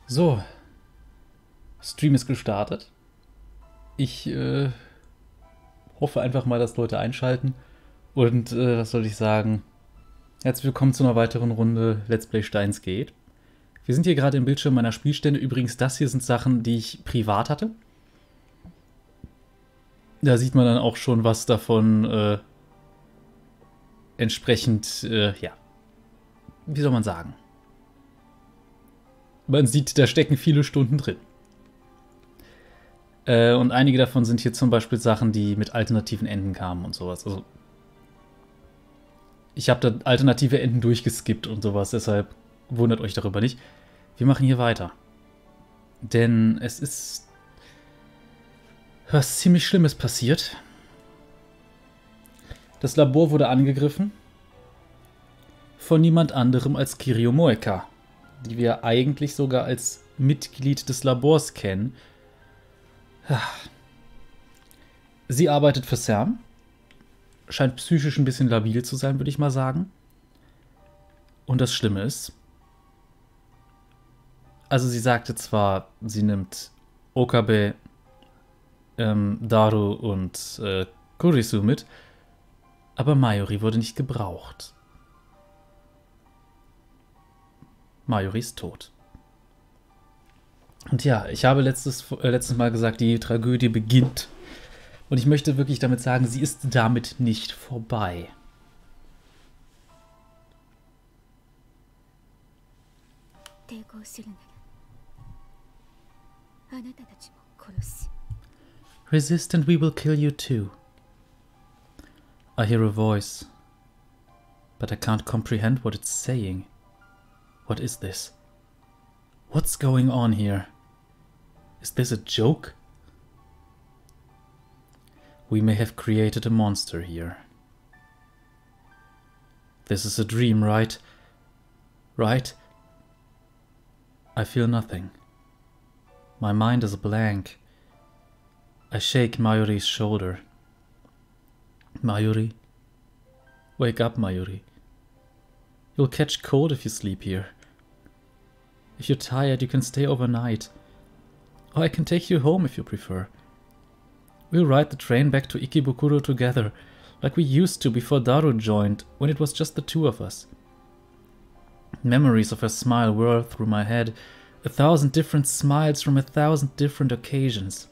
So, Stream ist gestartet. Ich hoffe einfach mal, dass Leute einschalten. Und was soll ich sagen? Herzlich willkommen zu einer weiteren Runde Let's Play Steins geht. Wir sind hier gerade im Bildschirm meiner Spielstände. Übrigens, das hier sind Sachen, die ich privat hatte. Da sieht man dann auch schon, was davon entsprechend, ja, wie soll man sagen? Man sieht, da stecken viele Stunden drin. Und einige davon sind hier zum Beispiel Sachen, die mit alternativen Enden kamen und sowas. Also, ich habe da alternative Enden durchgeskippt und sowas, deshalb wundert euch darüber nicht. Wir machen hier weiter. Denn es ist was ziemlich Schlimmes passiert. Das Labor wurde angegriffen von niemand anderem als Kirio Moeka, die wir eigentlich sogar als Mitglied des Labors kennen. Sie arbeitet für Sam. Scheint psychisch ein bisschen labil zu sein, würde ich mal sagen. Und das Schlimme ist, also sie sagte zwar, sie nimmt Okabe, Daru und Kurisu mit, aber Mayuri wurde nicht gebraucht. Mayuri ist tot. Und ja, ich habe letztes Mal gesagt, die Tragödie beginnt. Und ich möchte wirklich damit sagen, sie ist damit nicht vorbei. Resist and we will kill you too. I hear a voice, but I can't comprehend what it's saying. What is this? What's going on here? Is this a joke? We may have created a monster here. This is a dream, right? Right? I feel nothing. My mind is a blank. I shake Mayuri's shoulder. Mayuri? Wake up, Mayuri. You'll catch cold if you sleep here. If you're tired, you can stay overnight. Or I can take you home if you prefer. We'll ride the train back to Ikebukuro together, like we used to before Daru joined, when it was just the two of us. Memories of her smile whirl through my head, 1,000 different smiles from 1,000 different occasions.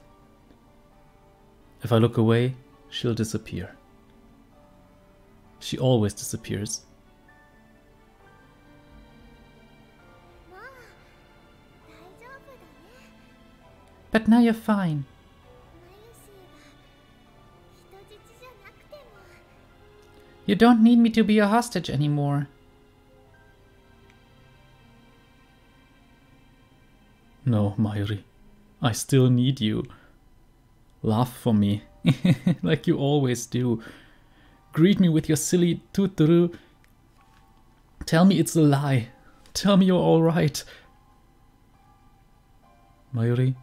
If I look away, she'll disappear. She always disappears. But now you're fine. You don't need me to be a hostage anymore. No, Mayuri. I still need you. Laugh for me, like you always do. Greet me with your silly tuturu. Tell me it's a lie. Tell me you're alright. Mayuri?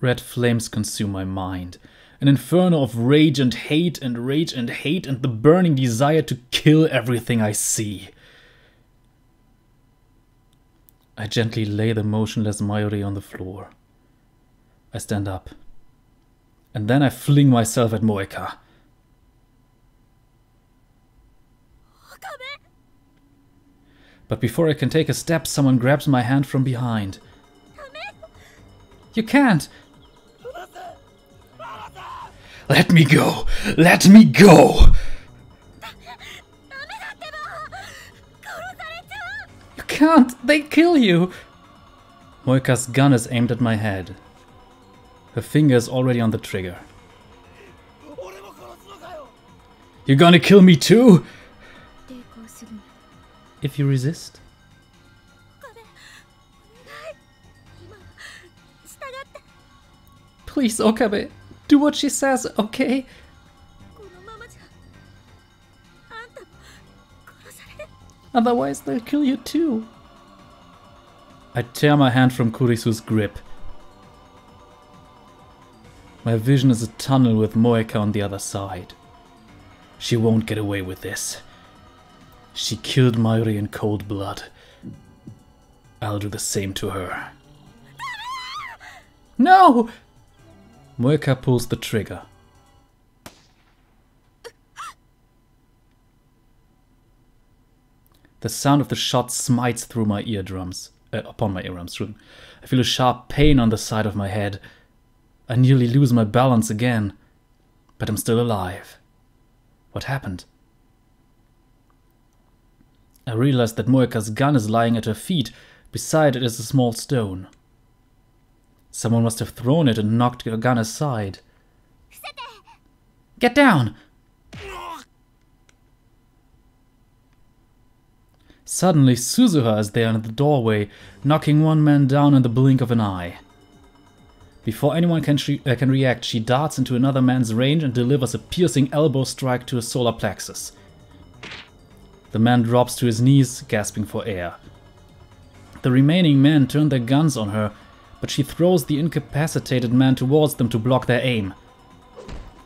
Red flames consume my mind. An inferno of rage and hate and rage and hate and the burning desire to kill everything I see. I gently lay the motionless Mayuri on the floor. I stand up. And then I fling myself at Moeka. But before I can take a step, someone grabs my hand from behind. You can't! Let me go! Let me go! You can't! They kill you! Moeka's gun is aimed at my head. Her finger is already on the trigger. You're gonna kill me too? If you resist? Please, Okabe, do what she says, okay? Otherwise, they'll kill you too. I tear my hand from Kurisu's grip. My vision is a tunnel with Moeka on the other side. She won't get away with this. She killed Mayuri in cold blood. I'll do the same to her. No! Moeka pulls the trigger. The sound of the shot smites through my eardrums. Upon my eardrums. I feel a sharp pain on the side of my head. I nearly lose my balance again. But I'm still alive. What happened? I realize that Moeka's gun is lying at her feet. Beside it is a small stone. Someone must have thrown it and knocked her gun aside. Get down! Suddenly, Suzuha is there in the doorway, knocking one man down in the blink of an eye. Before anyone can react, she darts into another man's range and delivers a piercing elbow strike to his solar plexus. The man drops to his knees, gasping for air. The remaining men turn their guns on her, but she throws the incapacitated man towards them to block their aim.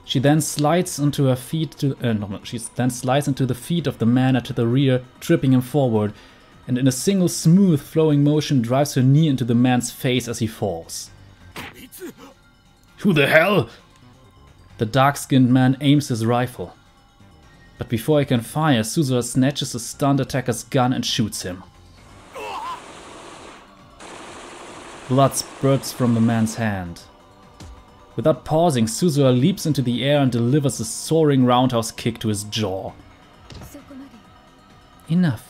She then slides into her feet she then slides into the feet of the man at the rear, tripping him forward, and in a single smooth flowing motion drives her knee into the man's face as he falls. Who the hell? The dark-skinned man aims his rifle. But before he can fire, Suzuha snatches a stunned attacker's gun and shoots him. Blood spurts from the man's hand. Without pausing, Suzuha leaps into the air and delivers a soaring roundhouse kick to his jaw. Enough.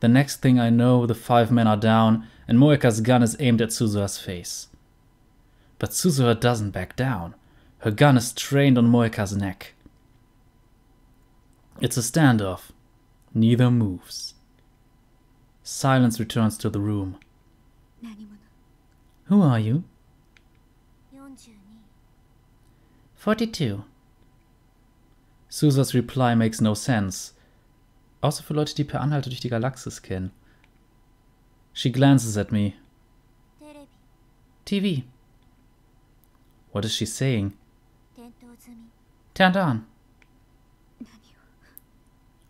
The next thing I know, the 5 men are down and Moeka's gun is aimed at Suzuha's face. But Suzuha doesn't back down. Her gun is trained on Moeka's neck. It's a standoff. Neither moves. Silence returns to the room. Who are you? 42. Suzuha's reply makes no sense. Außer für Leute, die per Anhalter durch die Galaxis kennen. She glances at me. TV. What is she saying? Turned on.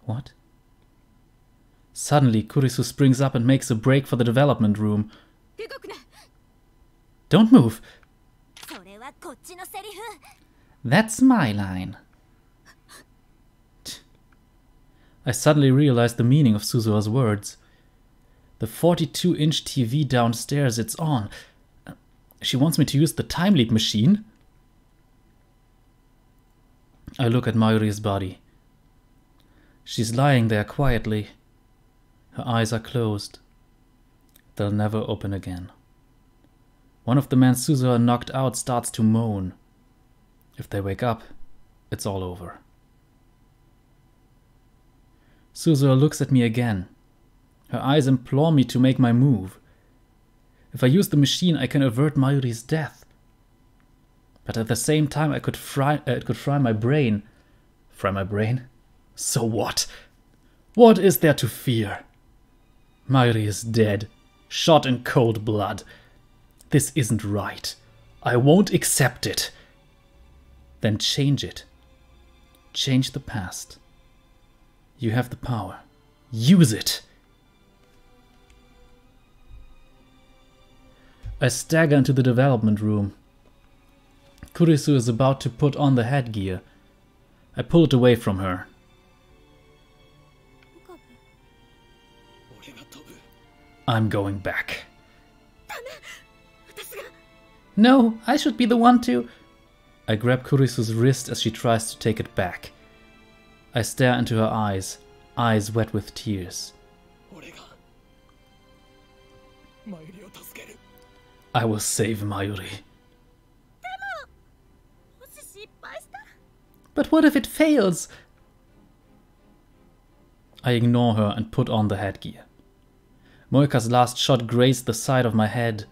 What? Suddenly, Kurisu springs up and makes a break for the development room. Don't move! That's my line. I suddenly realize the meaning of Suzuha's words. The 42-inch TV downstairs, it's on. She wants me to use the time leap machine? I look at Mayuri's body. She's lying there quietly. Her eyes are closed. They'll never open again. One of the men Suzuha knocked out starts to moan. If they wake up, it's all over. Suzuha looks at me again. Her eyes implore me to make my move. If I use the machine, I can avert Mayuri's death. But at the same time, it could fry my brain. Fry my brain? So what? What is there to fear? Mayuri is dead, shot in cold blood. This isn't right. I won't accept it. Then change it. Change the past. You have the power. Use it. I stagger into the development room. Kurisu is about to put on the headgear. I pull it away from her. I'm going back. No, I should be the one to... I grab Kurisu's wrist as she tries to take it back. I stare into her eyes wet with tears. I will save Mayuri. But what if it fails? I ignore her and put on the headgear. Moeka's last shot grazed the side of my head.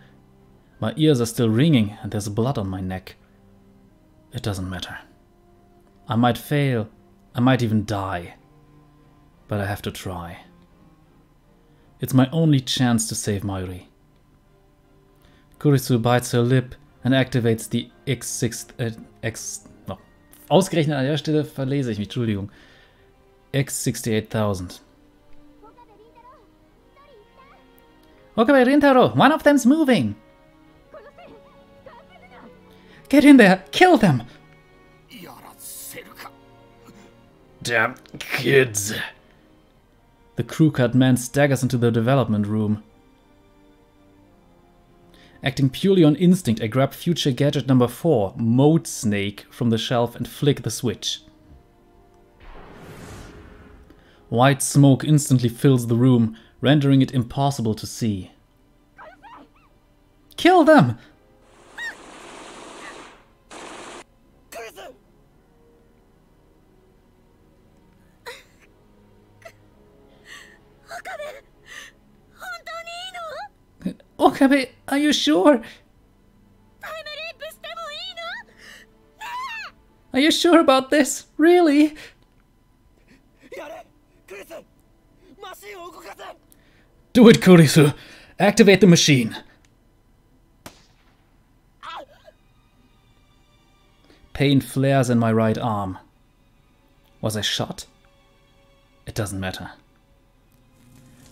My ears are still ringing and there's blood on my neck. It doesn't matter. I might fail, I might even die. But I have to try. It's my only chance to save Mayuri. Kurisu bites her lip and activates the ausgerechnet an der Stelle verlese ich mich, Entschuldigung. X68000. Okabe Rintaro, one of them's moving! Get in there! Kill them! Damn kids! The crew-cut man staggers into the development room. Acting purely on instinct, I grab future gadget number 4, Mode Snake, from the shelf and flick the switch. White smoke instantly fills the room, rendering it impossible to see. Kill them! Okabe, are you sure? Are you sure about this? Really? Do it, Kurisu. Activate the machine. Pain flares in my right arm. Was I shot? It doesn't matter.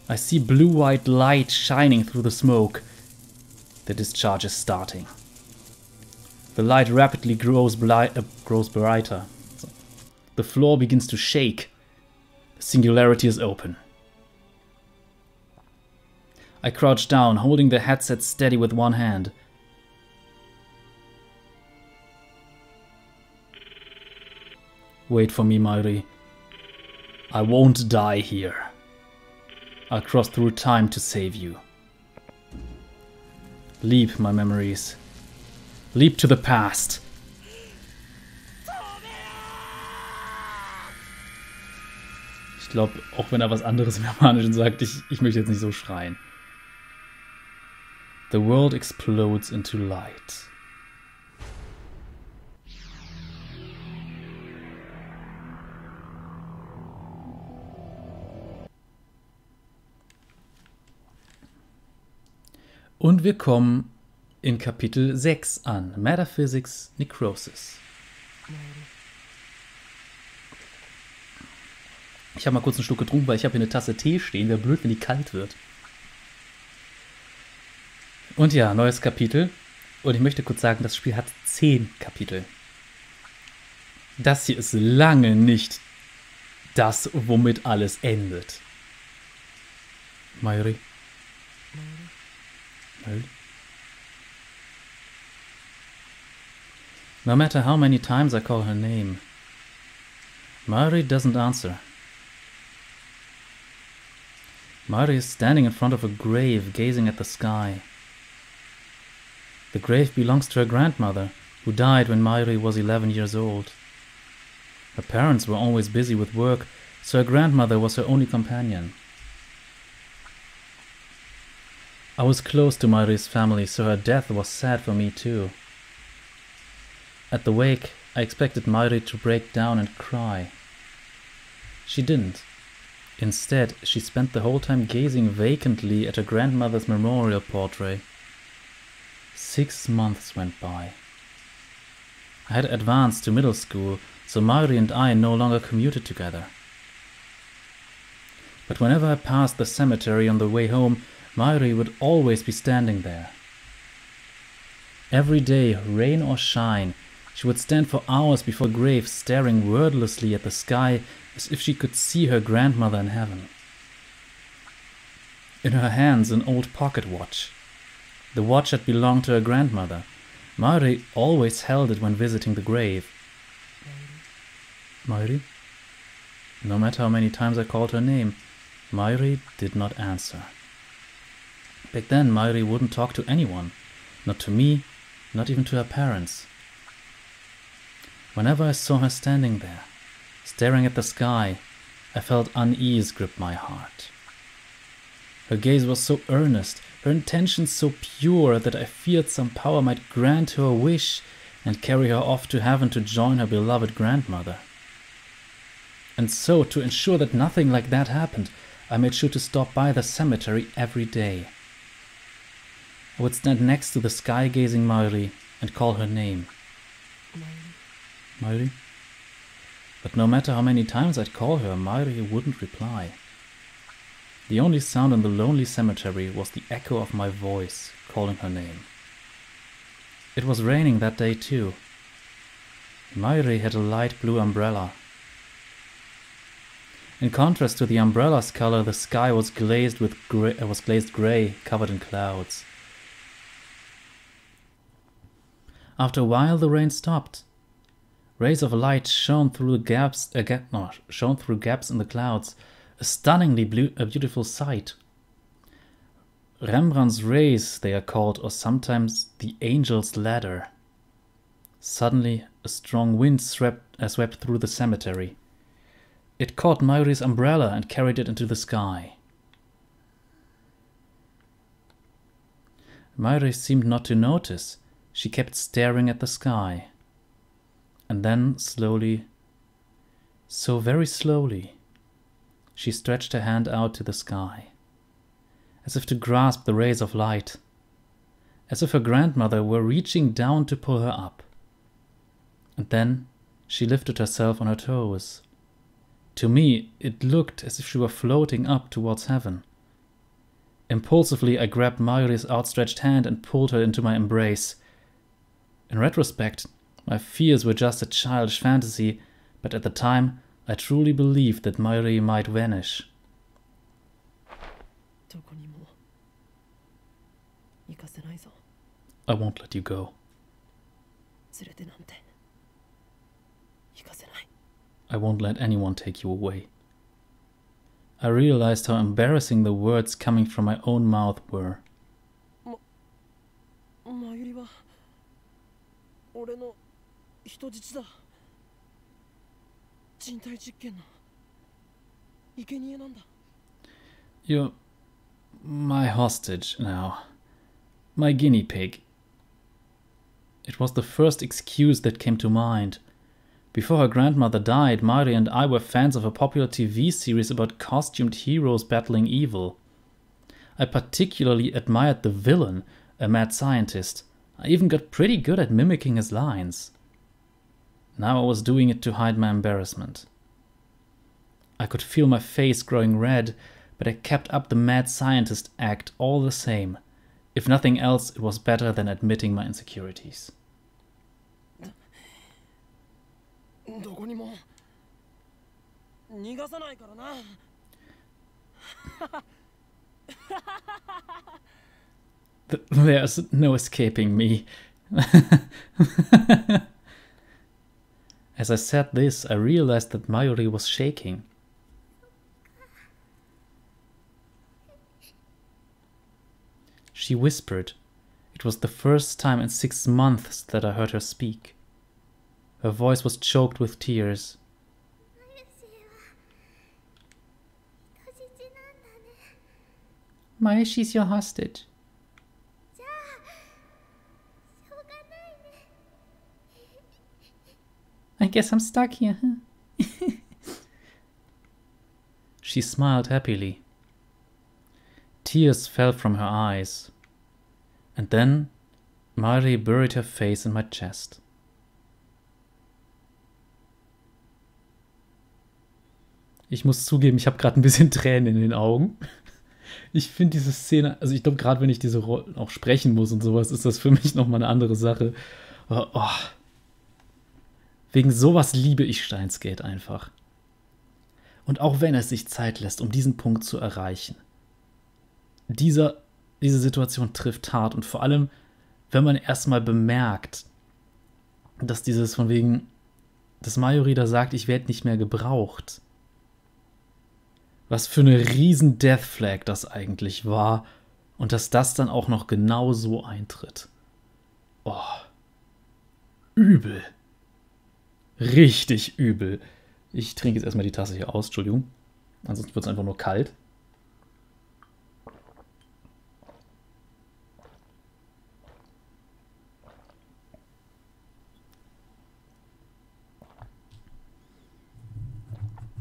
I see blue-white light shining through the smoke. The discharge is starting. The light rapidly grows brighter. The floor begins to shake. The singularity is open. I crouch down, holding the headset steady with one hand. Wait for me, Mairi. I won't die here. I'll cross through time to save you. Leap, my memories. Leap to the past. Ich glaube, auch wenn er was anderes im Japanischen sagt, ich möchte jetzt nicht so schreien. The world explodes into light. Und wir kommen in Kapitel 6 an. Metaphysics Necrosis. Ich habe mal kurz einen Schluck getrunken, weil ich habe hier eine Tasse Tee stehen. Wäre blöd, wenn die kalt wird. Und ja, neues Kapitel. Und ich möchte kurz sagen, das Spiel hat 10 Kapitel. Das hier ist lange nicht das, womit alles endet. Mairi. No matter how many times I call her name, Mairi doesn't answer. Mairi is standing in front of a grave, gazing at the sky. The grave belongs to her grandmother, who died when Mairi was 11 years old. Her parents were always busy with work, so her grandmother was her only companion. I was close to Mairi's family, so her death was sad for me too. At the wake, I expected Mairi to break down and cry. She didn't. Instead, she spent the whole time gazing vacantly at her grandmother's memorial portrait. 6 months went by. I had advanced to middle school, so Mairi and I no longer commuted together. But whenever I passed the cemetery on the way home, Mairi would always be standing there. Every day, rain or shine, she would stand for hours before the grave, staring wordlessly at the sky as if she could see her grandmother in heaven. In her hands, an old pocket watch. The watch had belonged to her grandmother. Mairi always held it when visiting the grave. Mairi? No matter how many times I called her name, Mairi did not answer. Back then, Mairi wouldn't talk to anyone. Not to me, not even to her parents. Whenever I saw her standing there, staring at the sky, I felt unease grip my heart. Her gaze was so earnest, her intentions so pure, that I feared some power might grant her a wish and carry her off to heaven to join her beloved grandmother. And so, to ensure that nothing like that happened, I made sure to stop by the cemetery every day. I would stand next to the sky-gazing Mayuri and call her name. Mayuri? But no matter how many times I'd call her, Mayuri wouldn't reply. The only sound in the lonely cemetery was the echo of my voice calling her name. It was raining that day too. Mayuri had a light blue umbrella. In contrast to the umbrella's color, the sky was glazed gray, covered in clouds. After a while, the rain stopped. Rays of light shone through gaps in the clouds, a stunningly beautiful sight. Rembrandt's rays, they are called, or sometimes the angel's ladder. Suddenly, a strong wind swept through the cemetery. It caught Mayuri's umbrella and carried it into the sky. Mayuri seemed not to notice. She kept staring at the sky. And then, slowly, so very slowly, she stretched her hand out to the sky, as if to grasp the rays of light, as if her grandmother were reaching down to pull her up. And then she lifted herself on her toes. To me, it looked as if she were floating up towards heaven. Impulsively, I grabbed Mayuri's outstretched hand and pulled her into my embrace. In retrospect, my fears were just a childish fantasy, but at the time, I truly believed that Mayuri might vanish. I won't let you go. I won't let anyone take you away. I realized how embarrassing the words coming from my own mouth were. You're my hostage now. My guinea pig. It was the first excuse that came to mind. Before her grandmother died, Mayuri and I were fans of a popular TV series about costumed heroes battling evil. I particularly admired the villain, a mad scientist. I even got pretty good at mimicking his lines. Now I was doing it to hide my embarrassment. I could feel my face growing red, but I kept up the mad scientist act all the same. If nothing else, it was better than admitting my insecurities. There's no escaping me. As I said this, I realized that Mayuri was shaking. She whispered. It was the first time in 6 months that I heard her speak. Her voice was choked with tears. Mayushi's your hostage. I guess I'm stuck here, huh? She smiled happily. Tears fell from her eyes. And then Mayuri buried her face in my chest. Ich muss zugeben, ich habe gerade ein bisschen Tränen in den Augen. Ich finde diese Szene, also ich glaube, gerade wenn ich diese Rollen auch sprechen muss und sowas, ist das für mich nochmal eine andere Sache. Oh. Wegen sowas liebe ich Steins Gate einfach. Und auch wenn es sich Zeit lässt, um diesen Punkt zu erreichen. Diese Situation trifft hart und vor allem, wenn man erstmal bemerkt, dass dieses von wegen, dass Mayuri da sagt, ich werde nicht mehr gebraucht. Was für eine riesen Death Flag das eigentlich war und dass das dann auch noch genau so eintritt. Oh. Übel. Richtig übel. Ich trinke jetzt erstmal die Tasse hier aus, Entschuldigung. Ansonsten wird es einfach nur kalt.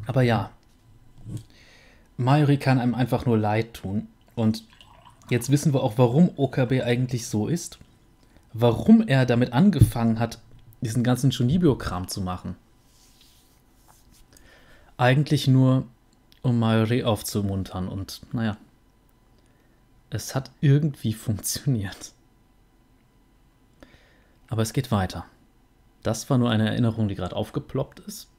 Aber ja, Mayuri kann einem einfach nur leid tun. Und Jetzt wissen wir auch, warum OKB eigentlich so ist. Warum er damit angefangen hat, diesen ganzen Chunibyo-Kram zu machen. Eigentlich nur, um Mayuri aufzumuntern. Und naja, es hat irgendwie funktioniert. Aber es geht weiter. Das war nur eine Erinnerung, die gerade aufgeploppt ist.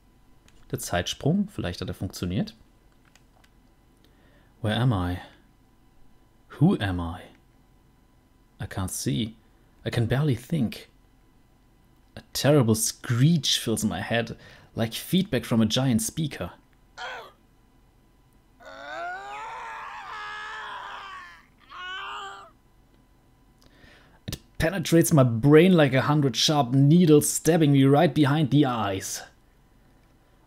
Der Zeitsprung, vielleicht hat er funktioniert. Where am I? Who am I? I can't see. I can barely think. A terrible screech fills my head, like feedback from a giant speaker. It penetrates my brain like 100 sharp needles, stabbing me right behind the eyes.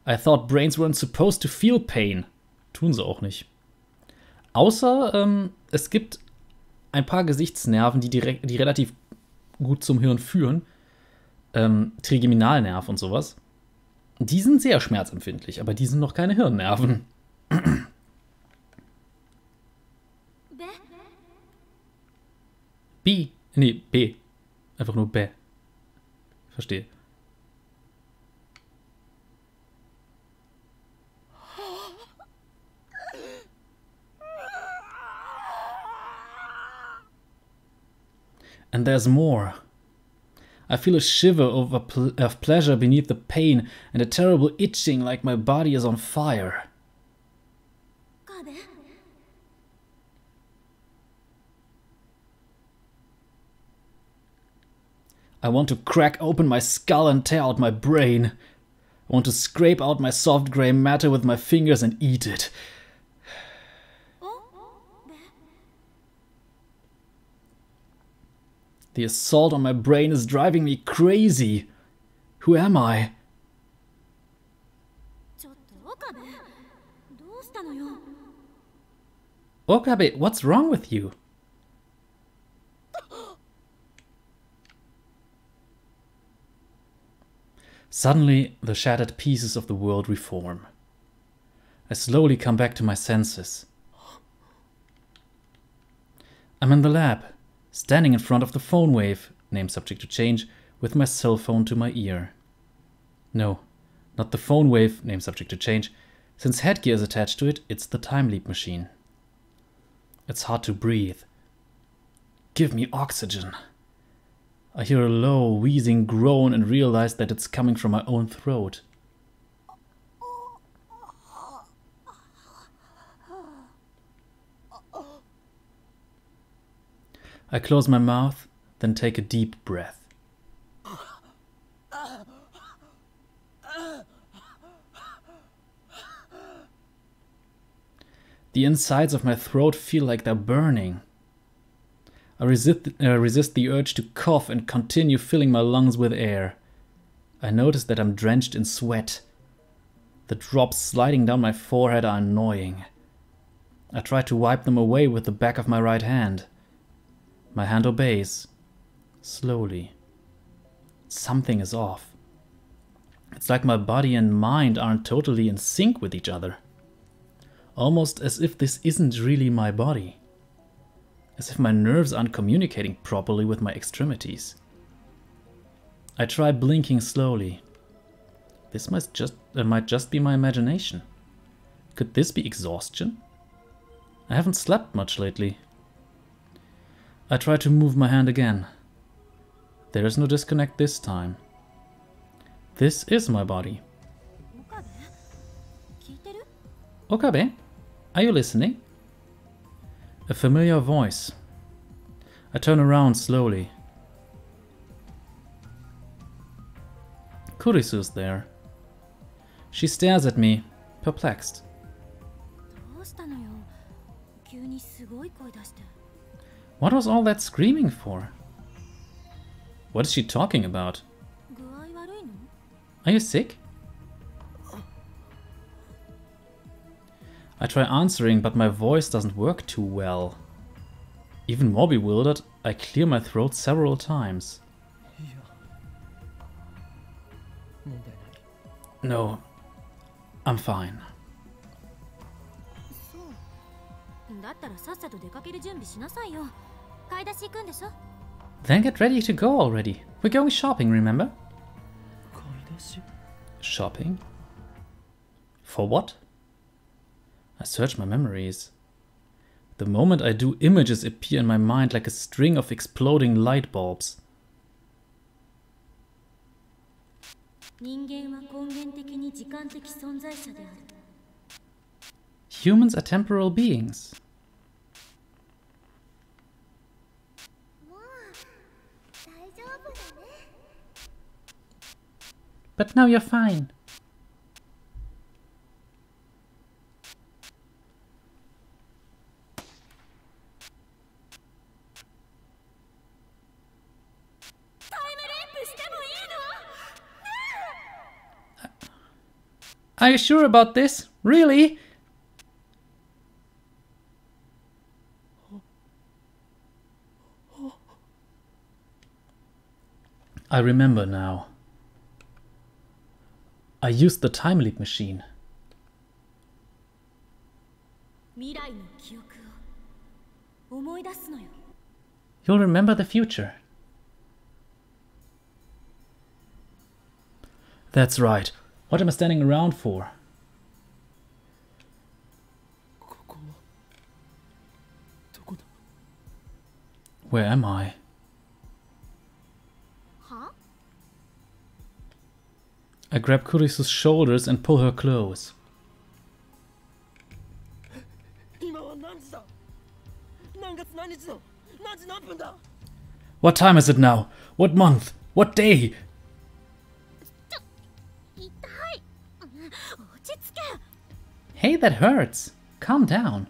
I thought brains weren't supposed to feel pain. Tun sie auch nicht. Außer es gibt ein paar Gesichtsnerven, die relativ gut zum Hirn führen. Trigeminalnerv und sowas. Die sind sehr schmerzempfindlich, aber die sind noch keine Hirnnerven. B. Nee, B. Einfach nur B. Verstehe. And there's more. I feel a shiver of pleasure beneath the pain and a terrible itching like my body is on fire. I want to crack open my skull and tear out my brain. I want to scrape out my soft grey matter with my fingers and eat it. The assault on my brain is driving me crazy. Who am I? Okabe, what's wrong with you? Suddenly, the shattered pieces of the world reform. I slowly come back to my senses. I'm in the lab. Standing in front of the phone wave, name subject to change, with my cell phone to my ear. No, not the phone wave, name subject to change. Since headgear is attached to it, it's the time leap machine. It's hard to breathe. Give me oxygen. I hear a low, wheezing groan and realize that it's coming from my own throat. I close my mouth, then take a deep breath. The insides of my throat feel like they're burning. I resist the urge to cough and continue filling my lungs with air. I notice that I'm drenched in sweat. The drops sliding down my forehead are annoying. I try to wipe them away with the back of my right hand. My hand obeys. Slowly. Something is off. It's like my body and mind aren't totally in sync with each other. Almost as if this isn't really my body. As if my nerves aren't communicating properly with my extremities. I try blinking slowly. This might just be my imagination. Could this be exhaustion? I haven't slept much lately. I try to move my hand again. There is no disconnect this time. This is my body. Okabe, are you listening? A familiar voice. I turn around slowly. Kurisu's there. She stares at me, perplexed. What was all that screaming for? What is she talking about? Are you sick? I try answering, but my voice doesn't work too well. Even more bewildered, I clear my throat several times. No, I'm fine. Then get ready to go already. We're going shopping, remember? Shopping? For what? I search my memories. The moment I do, images appear in my mind like a string of exploding light bulbs. Humans are temporal beings. But now you're fine. Are you sure about this? Really? I remember now. I used the time leap machine. You'll remember the future. That's right. What am I standing around for? Where am I? I grab Kurisu's shoulders and pull her close. What time is it now? What month? What day? Hey, that hurts. Calm down.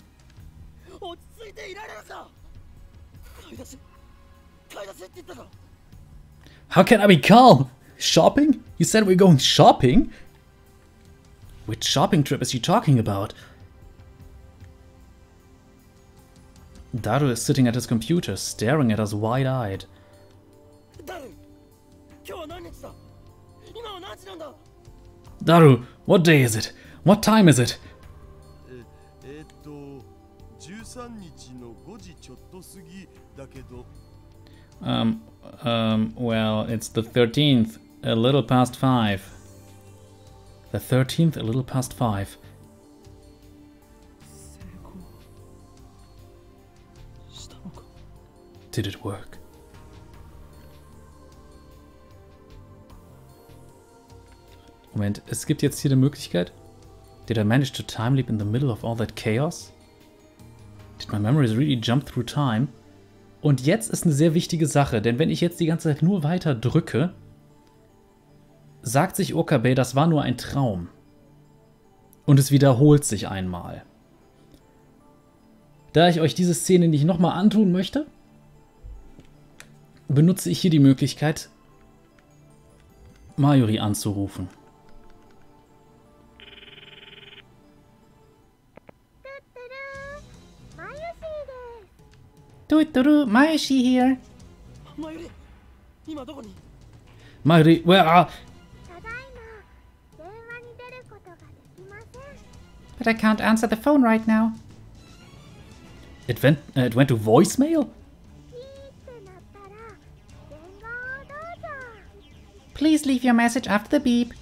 How can I be calm? Shopping? You said we're going shopping? Which shopping trip is she talking about? Daru is sitting at his computer, staring at us wide-eyed. Daru, what day is it? What time is it? Well, it's the 13th, a little past 5. The 13th, a little past 5. Did it work? Moment, es gibt jetzt hier die Möglichkeit. Did I manage to time leap in the middle of all that chaos? Did my memories really jump through time? Und jetzt ist eine sehr wichtige Sache, denn wenn ich jetzt die ganze Zeit nur weiter drücke, sagt sich Okabe, das war nur ein Traum. Und es wiederholt sich einmal. Da ich euch diese Szene nicht nochmal antun möchte, benutze ich hier die Möglichkeit, Mayuri anzurufen. Mayushi here. Mayuri, where are... But I can't answer the phone right now. It went to voicemail? Please leave your message after the beep.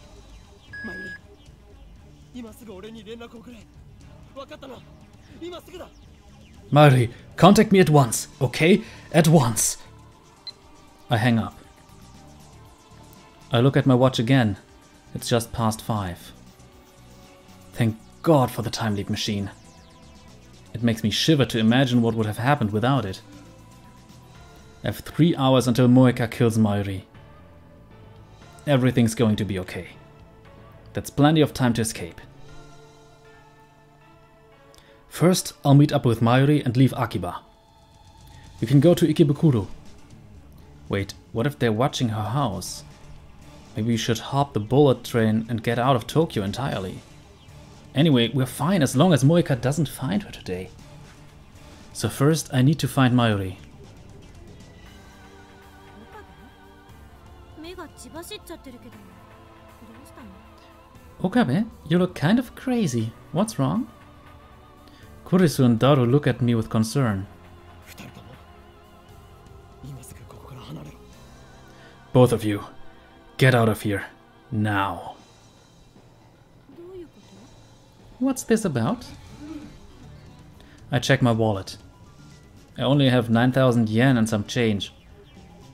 Mayuri, contact me at once, okay? At once. I hang up. I look at my watch again. It's just past 5. Thank God for the time leap machine. It makes me shiver to imagine what would have happened without it. I have 3 hours until Moeka kills Mayuri. Everything's going to be okay. That's plenty of time to escape. First, I'll meet up with Mayuri and leave Akiba. We can go to Ikebukuro. Wait, what if they're watching her house? Maybe we should hop the bullet train and get out of Tokyo entirely. Anyway, we're fine as long as Moeka doesn't find her today. So first, I need to find Mayuri. Okabe, you look kind of crazy. What's wrong? Kurisu and Daru look at me with concern. Both of you, get out of here, now. What's this about? I check my wallet. I only have 9,000 Yen and some change.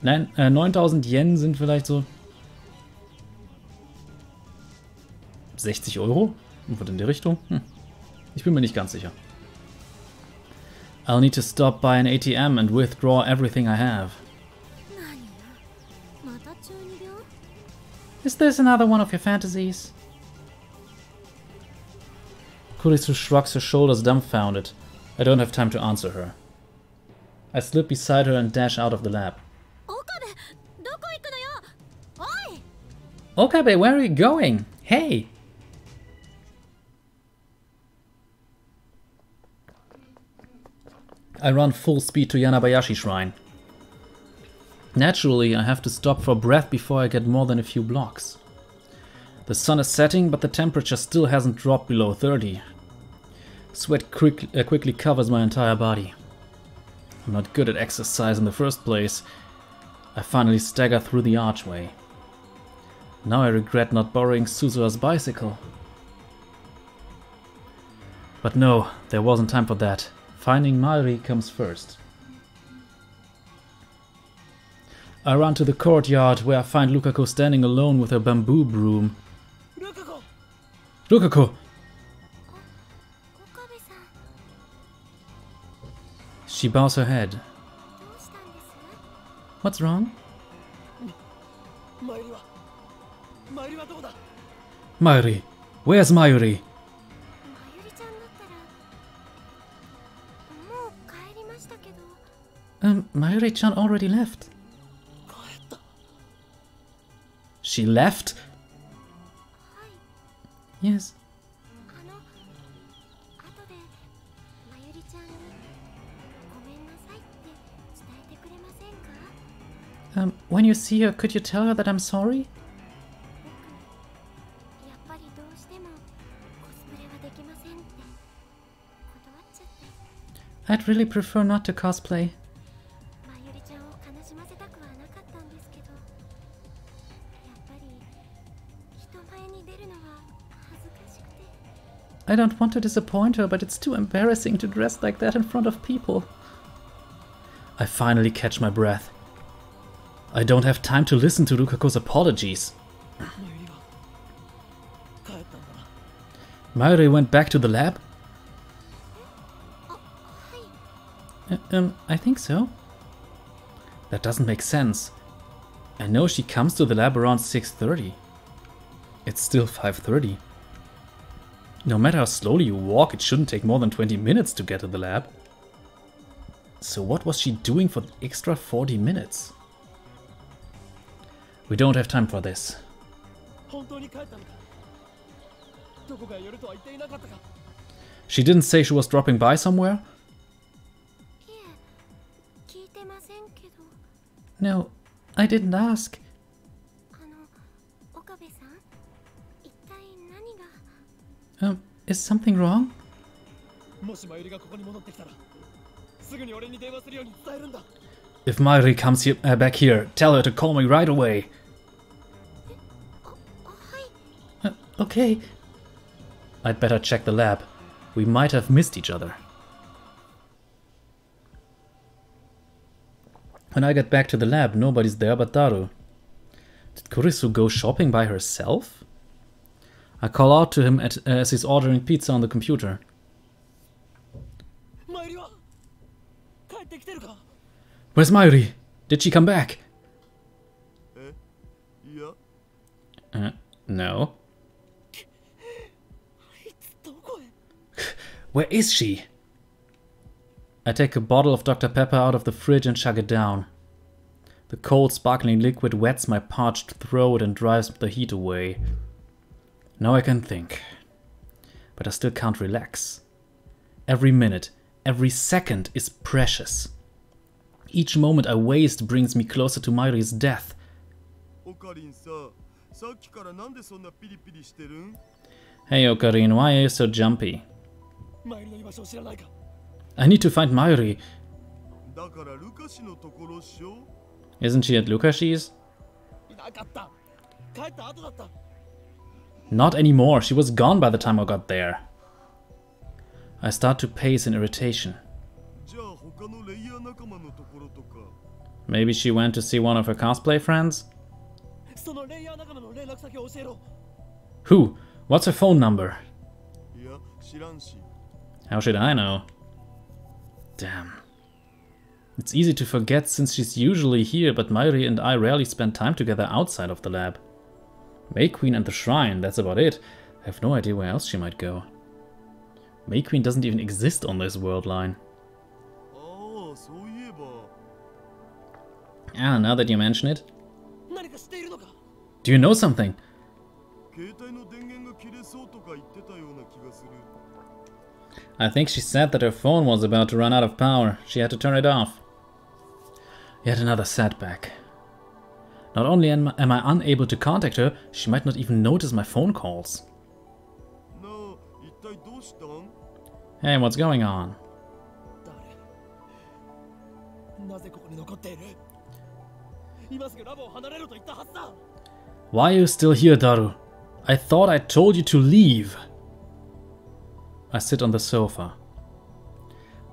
9.000 Yen sind vielleicht so 60 Euro? Irgendwas in die Richtung? Ich bin mir nicht ganz sicher. I'll need to stop by an ATM and withdraw everything I have. Is this another one of your fantasies? Kurisu shrugs her shoulders dumbfounded. I don't have time to answer her. I slip beside her and dash out of the lab. Okabe, where are you going? Hey! I run full speed to Yanabayashi Shrine. Naturally, I have to stop for breath before I get more than a few blocks. The sun is setting, but the temperature still hasn't dropped below 30. Sweat quickly covers my entire body. I'm not good at exercise in the first place. I finally stagger through the archway. Now I regret not borrowing Suzuha's bicycle. But no, there wasn't time for that. Finding Mayuri comes first. I run to the courtyard where I find Lukako standing alone with her bamboo broom. Lukako! She bows her head. What's wrong? Mayuri! Where's Mayuri? Mayuri-chan already left. She left? Yes. When you see her, could you tell her that I'm sorry? I'd really prefer not to cosplay. I don't want to disappoint her, but it's too embarrassing to dress like that in front of people. I finally catch my breath. I don't have time to listen to Lukako's apologies. Mayuri went back to the lab? I think so. That doesn't make sense. I know she comes to the lab around 6:30. It's still 5:30. No matter how slowly you walk, it shouldn't take more than 20 minutes to get to the lab. So what was she doing for the extra 40 minutes? We don't have time for this. She didn't say she was dropping by somewhere? No, I didn't ask. Is something wrong? If Mayuri comes here, back here, tell her to call me right away. Okay. I'd better check the lab. We might have missed each other. When I get back to the lab, nobody's there but Daru. Did Kurisu go shopping by herself? I call out to him as he's ordering pizza on the computer. Where's Mayuri? Did she come back? No. Where is she? I take a bottle of Dr. Pepper out of the fridge and chug it down. The cold, sparkling liquid wets my parched throat and drives the heat away. Now I can think. But I still can't relax. Every minute, every second is precious. Each moment I waste brings me closer to Mayuri's death. Hey Ocarine, why are you so jumpy? I need to find Mayuri. Isn't she at Lukashi's? Not anymore. She was gone by the time I got there. I start to pace in irritation. Maybe she went to see one of her cosplay friends? Who? What's her phone number? How should I know? Damn. It's easy to forget since she's usually here, but Mayuri and I rarely spend time together outside of the lab. May Queen and the shrine, that's about it. I have no idea where else she might go. May Queen doesn't even exist on this world line. Ah, now that you mention it. Do you know something? I think she said that her phone was about to run out of power. She had to turn it off. Yet another setback. Not only am I unable to contact her, she might not even notice my phone calls. Hey, what's going on? Why are you still here, Daru? I thought I told you to leave. I sit on the sofa.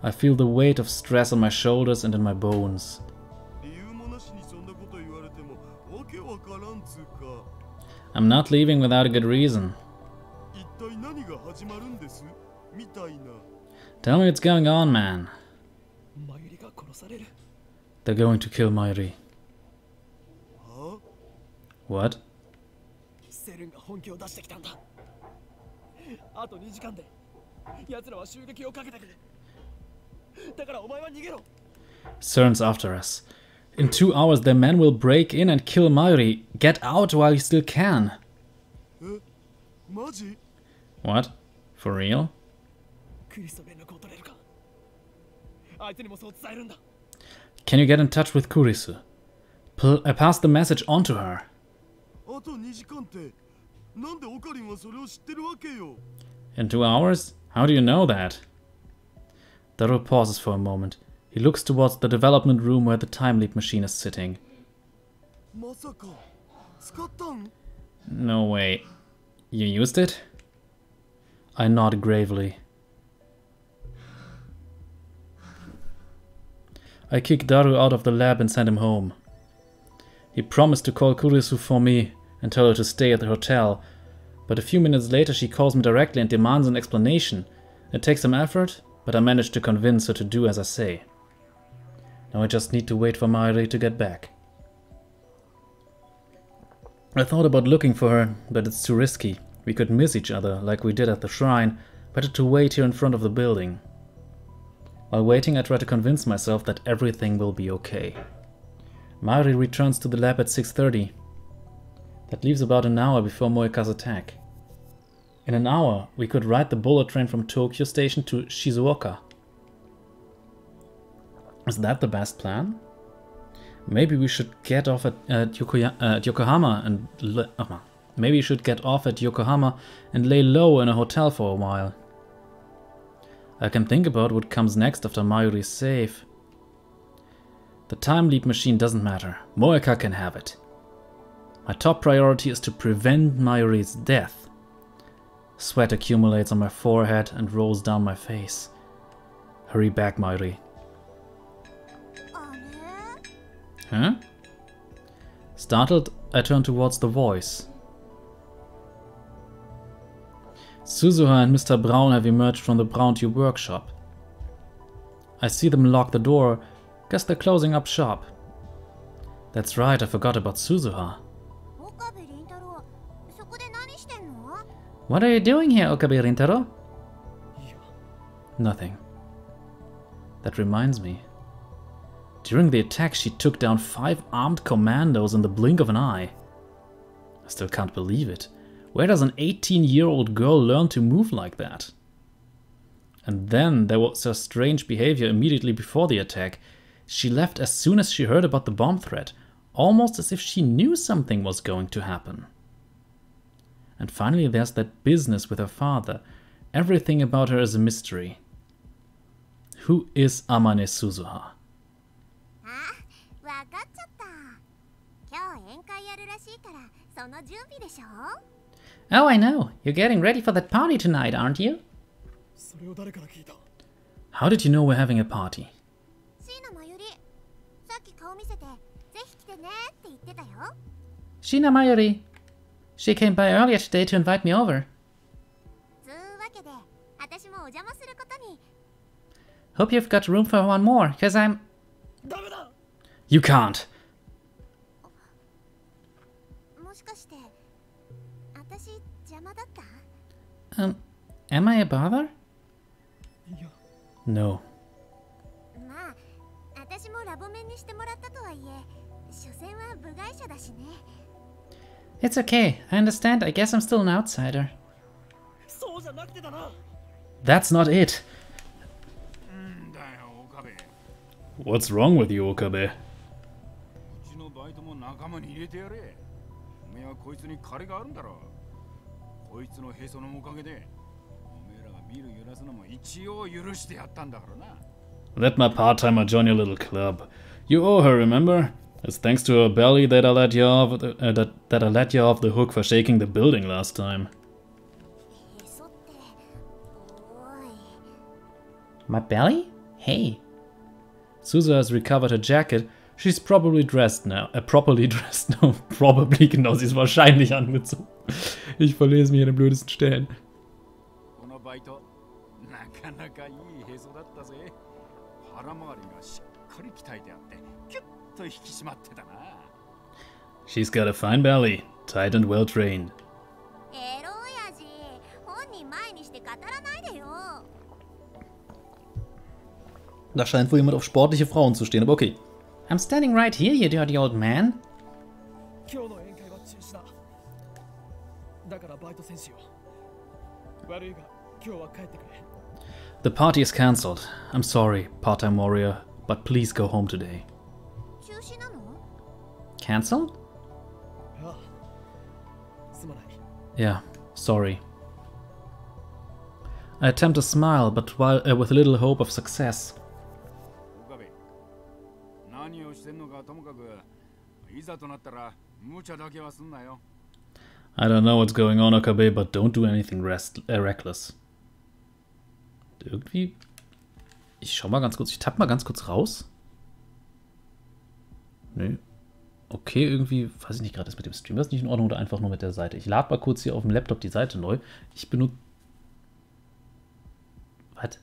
I feel the weight of stress on my shoulders and in my bones. I'm not leaving without a good reason. Tell me what's going on, man. They're going to kill Mayuri. What? Cern's after us. In 2 hours their men will break in and kill Mayuri. Get out while you still can. What? For real? Can you get in touch with Kurisu? Pass the message on to her. In 2 hours? How do you know that? Daru pauses for a moment. He looks towards the development room where the time leap machine is sitting. No way. You used it? I nod gravely. I kick Daru out of the lab and send him home. He promised to call Kurisu for me and tell her to stay at the hotel, but a few minutes later she calls me directly and demands an explanation. It takes some effort, but I manage to convince her to do as I say. Now I just need to wait for Mayuri to get back. I thought about looking for her, but it's too risky. We could miss each other, like we did at the shrine. Better to wait here in front of the building. While waiting, I try to convince myself that everything will be okay. Mayuri returns to the lab at 6:30. That leaves about an hour before Moeka's attack. In an hour, we could ride the bullet train from Tokyo Station to Shizuoka. Is that the best plan? Maybe we should get off at Yokohama and maybe we should get off at Yokohama and lay low in a hotel for a while. I can think about what comes next after Mayuri's safe. The time leap machine doesn't matter. Moeka can have it. My top priority is to prevent Mayuri's death. Sweat accumulates on my forehead and rolls down my face. Hurry back, Mayuri. Huh? Startled, I turn towards the voice. Suzuha and Mr. Brown have emerged from the Brown Tube workshop. I see them lock the door. Guess they're closing up shop. That's right, I forgot about Suzuha. What are you doing here, Okabe Rintaro? Nothing. That reminds me. During the attack, she took down 5 armed commandos in the blink of an eye. I still can't believe it. Where does an 18-year-old girl learn to move like that? And then there was her strange behavior immediately before the attack. She left as soon as she heard about the bomb threat, almost as if she knew something was going to happen. And finally there's that business with her father. Everything about her is a mystery. Who is Amane Suzuha? Oh, I know. You're getting ready for that party tonight, aren't you? How did you know we're having a party? Shina Mayuri. She came by earlier today to invite me over. Hope you've got room for one more, cause I'm... You can't. Am I a bother? No. It's okay. I understand. I guess I'm still an outsider. That's not it. What's wrong with you, Okabe? Let my part-timer join your little club. You owe her, remember? It's thanks to her belly that I let you off the hook for shaking the building last time. My belly? Hey. Suzu has recovered her jacket. She's probably dressed now. Properly dressed now. Probably, genau, sie ist wahrscheinlich angezogen. Ich verlese mich an den blödesten Stellen. She's got a fine belly, tight and well trained. Da scheint wohl jemand auf sportliche Frauen zu stehen, aber okay. I'm standing right here, you dirty old man. The party is cancelled. I'm sorry, part-time warrior, but please go home today. Cancelled? Yeah, sorry. I attempt to smile, but with little hope of success. I don't know what's going on, Okabe, but don't do anything reckless. Irgendwie... Ich schau mal ganz kurz, ich tapp mal ganz kurz raus. Nö. Okay, irgendwie, weiß ich nicht, gerade ist mit dem Stream das nicht in Ordnung oder einfach nur mit der Seite. Ich lade mal kurz hier auf dem Laptop die Seite neu. Ich benutze... Was?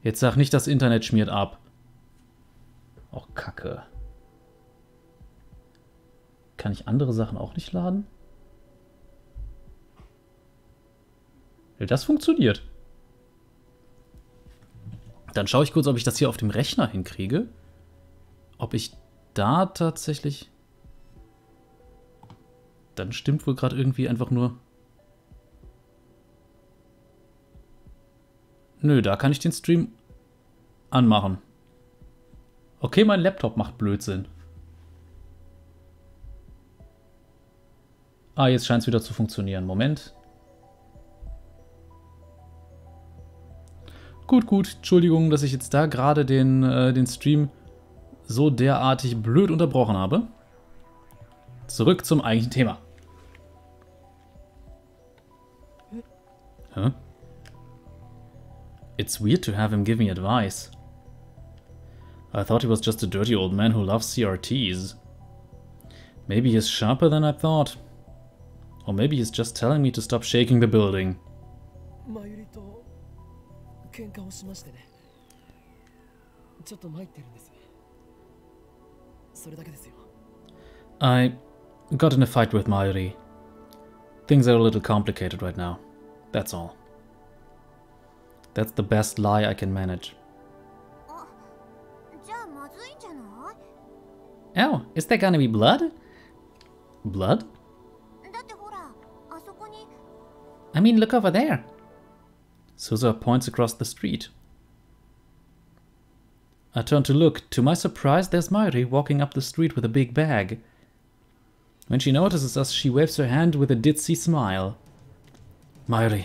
Jetzt sag nicht, das Internet schmiert ab. Och, Kacke. Kann ich andere Sachen auch nicht laden? Ja, das funktioniert. Dann schaue ich kurz, ob ich das hier auf dem Rechner hinkriege. Ob ich da tatsächlich... Dann stimmt wohl gerade irgendwie einfach nur... Nö, da kann ich den Stream anmachen. Okay, mein Laptop macht Blödsinn. Ah, jetzt scheint es wieder zu funktionieren. Moment. Gut, gut. Entschuldigung, dass ich jetzt da gerade den Stream so derartig blöd unterbrochen habe. Zurück zum eigentlichen Thema. Huh? It's weird to have him give me advice. I thought he was just a dirty old man who loves CRTs. Maybe he's sharper than I thought. Or maybe he's just telling me to stop shaking the building. I got in a fight with Mayuri. Things are a little complicated right now. That's all. That's the best lie I can manage. Oh, is there gonna be blood? Blood? I mean, look over there. Suzu points across the street. I turn to look. To my surprise, there's Mayuri walking up the street with a big bag. When she notices us, she waves her hand with a ditzy smile. Mayuri.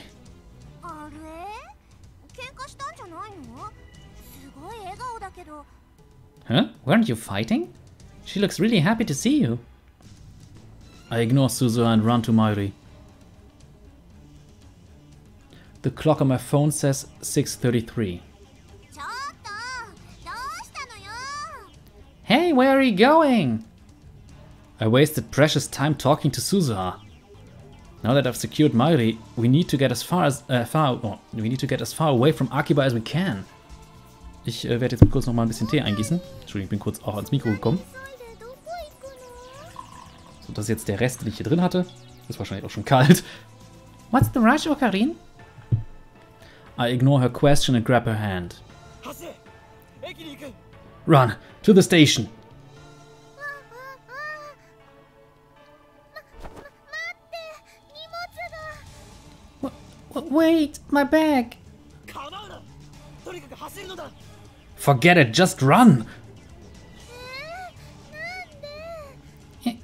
Huh? Weren't you fighting? She looks really happy to see you. I ignore Suzuha and run to Mayuri. The clock on my phone says 6:33. Hey, where are you going? I wasted precious time talking to Suzuha. Now that I've secured Mayuri, we need to get as far away from Akiba as we can. Ich werde jetzt kurz noch mal ein bisschen Tee eingießen. Entschuldigung, ich bin kurz auch ans Mikro gekommen. So, das ist jetzt der Rest, den ich hier drin hatte. Ist wahrscheinlich auch schon kalt. What's the rush, Ocarine? I ignore her question and grab her hand. Run to the station. Wait, my bag. Forget it, just run.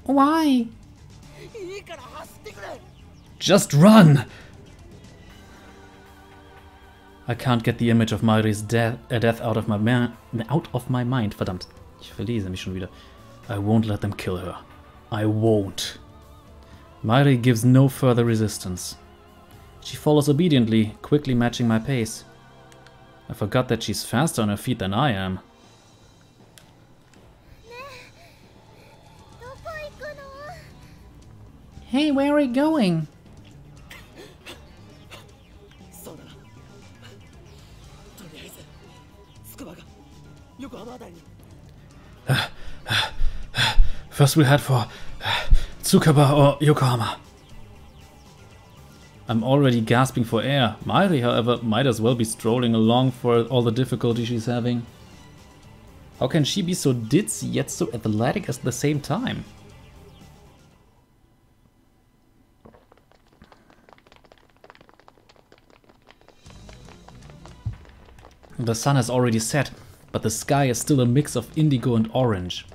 Why? Just run. I can't get the image of Mayuri's death out of my mind. Verdammt, ich verlese mich schon wieder. I won't let them kill her. I won't. Mayuri gives no further resistance. She follows obediently, quickly matching my pace. I forgot that she's faster on her feet than I am. Hey, where are you going? First we'll head for Tsukaba or Yokohama. I'm already gasping for air. Mayuri, however, might as well be strolling along for all the difficulty she's having. How can she be so ditzy yet so athletic at the same time? The sun has already set, but the sky is still a mix of indigo and orange.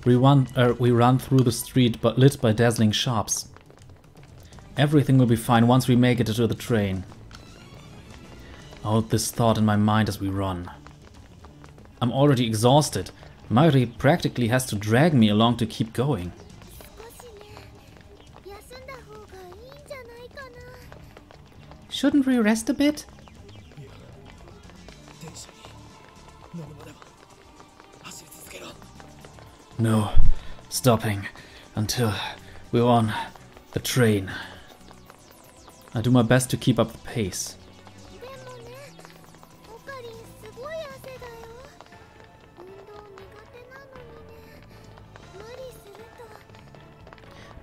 We run through the street but lit by dazzling shops. Everything will be fine once we make it to the train. I hold this thought in my mind as we run. I'm already exhausted. Mayuri practically has to drag me along to keep going. Shouldn't we rest a bit? No, stopping until we're on the train. I do my best to keep up the pace.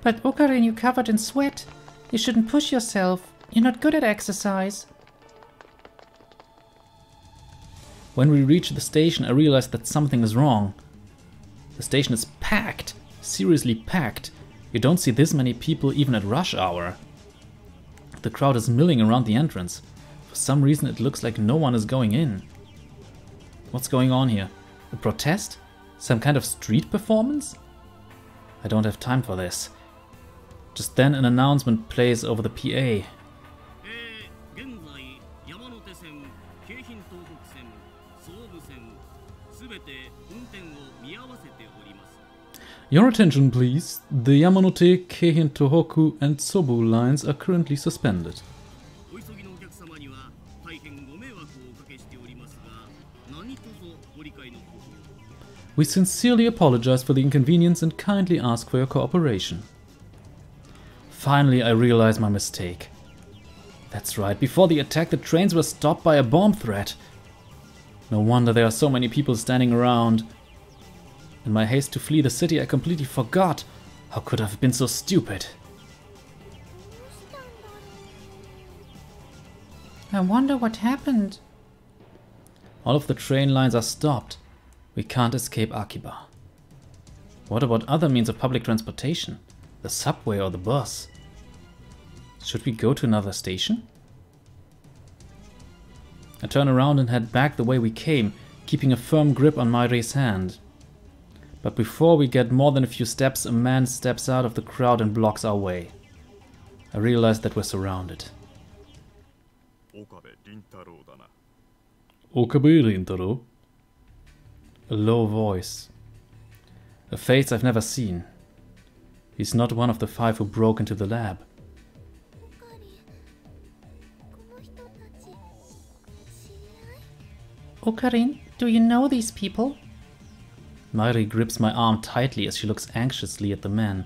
But Ocarine, you're covered in sweat. You shouldn't push yourself. You're not good at exercise. When we reach the station, I realize that something is wrong. The station is packed, seriously packed. You don't see this many people even at rush hour. The crowd is milling around the entrance. For some reason it looks like no one is going in. What's going on here? A protest? Some kind of street performance? I don't have time for this. Just then an announcement plays over the PA. Your attention, please. The Yamanote, Keihin Tohoku and Sobu lines are currently suspended. We sincerely apologize for the inconvenience and kindly ask for your cooperation. Finally, I realize my mistake. That's right, before the attack the trains were stopped by a bomb threat. No wonder there are so many people standing around. In my haste to flee the city, I completely forgot. How could I have been so stupid? I wonder what happened. All of the train lines are stopped. We can't escape Akiba. What about other means of public transportation? The subway or the bus? Should we go to another station? I turn around and head back the way we came, keeping a firm grip on Mayuri's hand. But before we get more than a few steps, a man steps out of the crowd and blocks our way. I realize that we're surrounded. Okabe Rintaro. A low voice. A face I've never seen. He's not one of the 5 who broke into the lab. Okarin, do you know these people? Mairi grips my arm tightly as she looks anxiously at the man.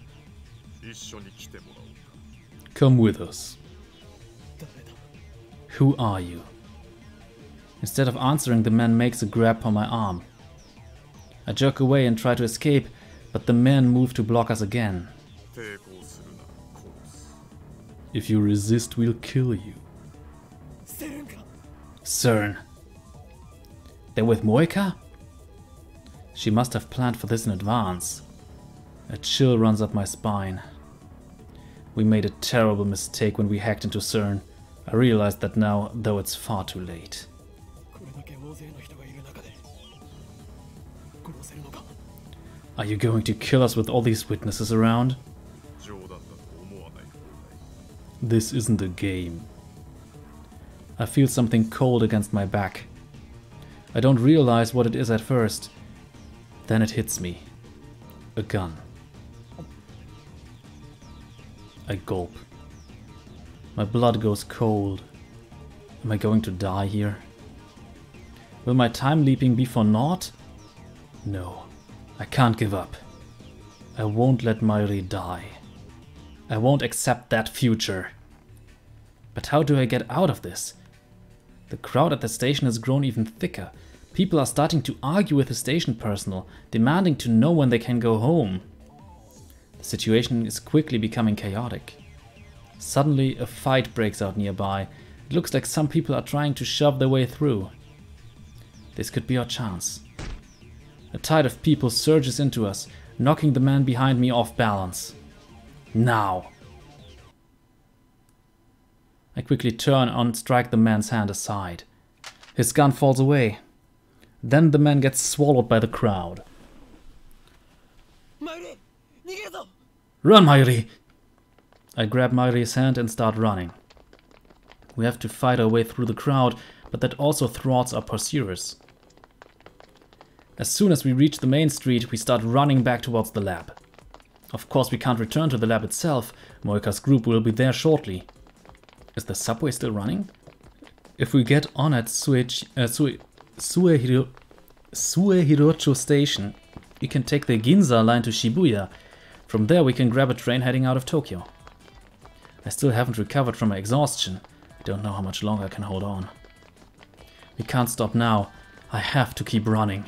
Come with us. Who are you? Instead of answering, the man makes a grab on my arm. I jerk away and try to escape, but the men move to block us again. If you resist, we'll kill you. CERN. They're with Moika? She must have planned for this in advance. A chill runs up my spine. We made a terrible mistake when we hacked into CERN. I realize that now, though it's far too late. Are you going to kill us with all these witnesses around? This isn't a game. I feel something cold against my back. I don't realize what it is at first. Then it hits me. A gun. I gulp. My blood goes cold. Am I going to die here? Will my time leaping be for naught? No. I can't give up. I won't let Mairi die. I won't accept that future. But how do I get out of this? The crowd at the station has grown even thicker. People are starting to argue with the station personnel, demanding to know when they can go home. The situation is quickly becoming chaotic. Suddenly, a fight breaks out nearby. It looks like some people are trying to shove their way through. This could be our chance. A tide of people surges into us, knocking the man behind me off balance. Now! I quickly turn and strike the man's hand aside. His gun falls away. Then the man gets swallowed by the crowd. Run, Mairi! I grab Mairi's hand and start running. We have to fight our way through the crowd, but that also thwarts our pursuers. As soon as we reach the main street, we start running back towards the lab. Of course, we can't return to the lab itself. Moika's group will be there shortly. Is the subway still running? If we get on at Suehirocho Station, we can take the Ginza line to Shibuya. From there we can grab a train heading out of Tokyo. I still haven't recovered from my exhaustion. I don't know how much longer I can hold on. We can't stop now. I have to keep running.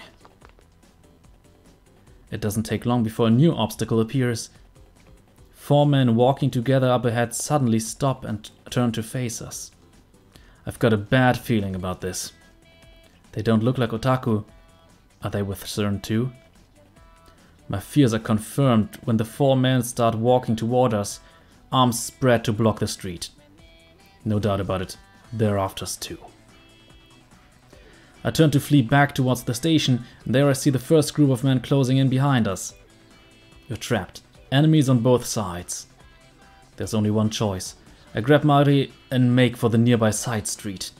It doesn't take long before a new obstacle appears. 4 men walking together up ahead suddenly stop and turn to face us. I've got a bad feeling about this. They don't look like otaku. Are they with CERN too? My fears are confirmed when the 4 men start walking toward us, arms spread to block the street. No doubt about it, they're after us too. I turn to flee back towards the station, and there I see the first group of men closing in behind us. You're trapped. Enemies on both sides. There's only one choice. I grab Mairi and make for the nearby side street.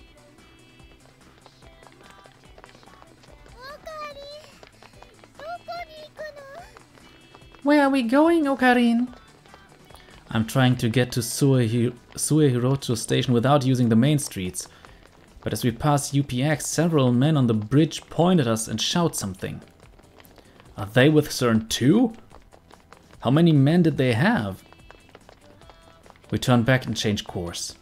Where are we going, Okarin? I'm trying to get to Suehirocho Station without using the main streets. But as we pass UPX, several men on the bridge point at us and shout something. Are they with CERN too? How many men did they have? We turn back and change course.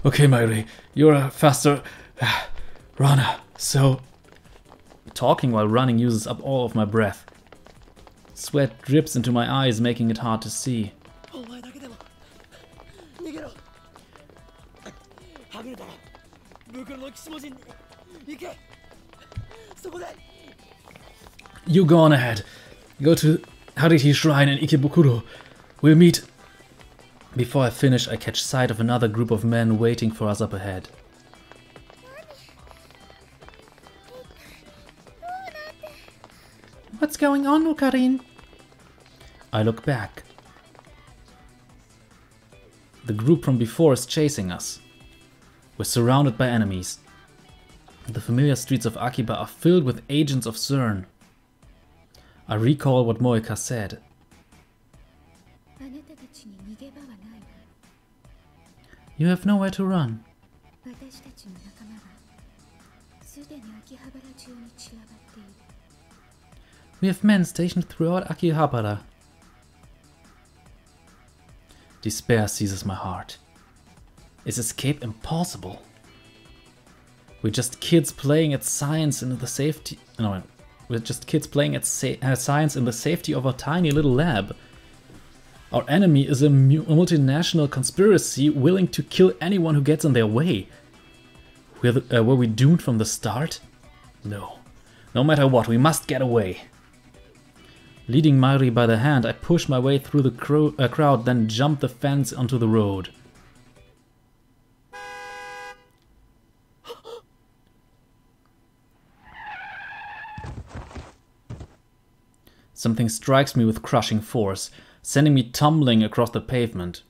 Okay, Mairi, you're a faster runner, so... Talking while running uses up all of my breath. Sweat drips into my eyes, making it hard to see. You go on ahead. Go to Hariti Shrine in Ikebukuro. We'll meet... Before I finish, I catch sight of another group of men waiting for us up ahead. What's going on, Okarin? I look back. The group from before is chasing us. We're surrounded by enemies. The familiar streets of Akiba are filled with agents of CERN. I recall what Moeka said. You have nowhere to run. We have men stationed throughout Akihabara. Despair seizes my heart. Is escape impossible? We're just kids playing at science in the safety. No, we're just kids playing at science in the safety of a tiny little lab. Our enemy is a multinational conspiracy willing to kill anyone who gets in their way. Were we doomed from the start? No. No matter what, we must get away. Leading Mayuri by the hand, I push my way through the crowd, then jump the fence onto the road. Something strikes me with crushing force, sending me tumbling across the pavement.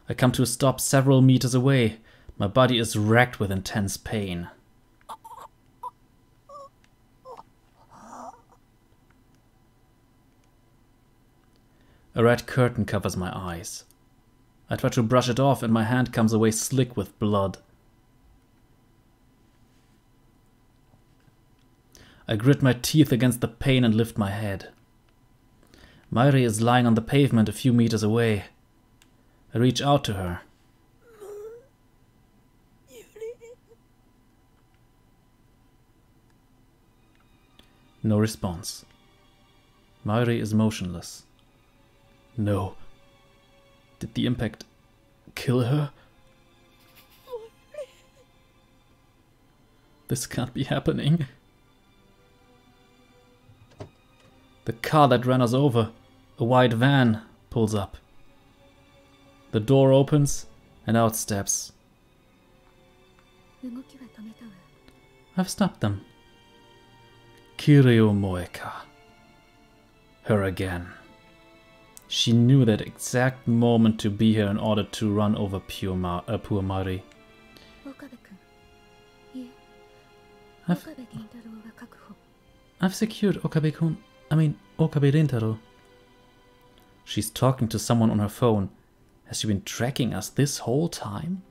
I come to a stop several meters away. My body is racked with intense pain. A red curtain covers my eyes. I try to brush it off and my hand comes away slick with blood. I grit my teeth against the pain and lift my head. Mayuri is lying on the pavement a few meters away. I reach out to her. No response. Mayuri is motionless. No. Did the impact kill her? This can't be happening. The car that ran us over, a white van, pulls up. The door opens and out steps. I've stopped them. Kiryu Moeka. Her again. She knew that exact moment to be here in order to run over poor Mayuri. I've secured Okabe-kun. Okabe Rintaro. She's talking to someone on her phone. Has she been tracking us this whole time?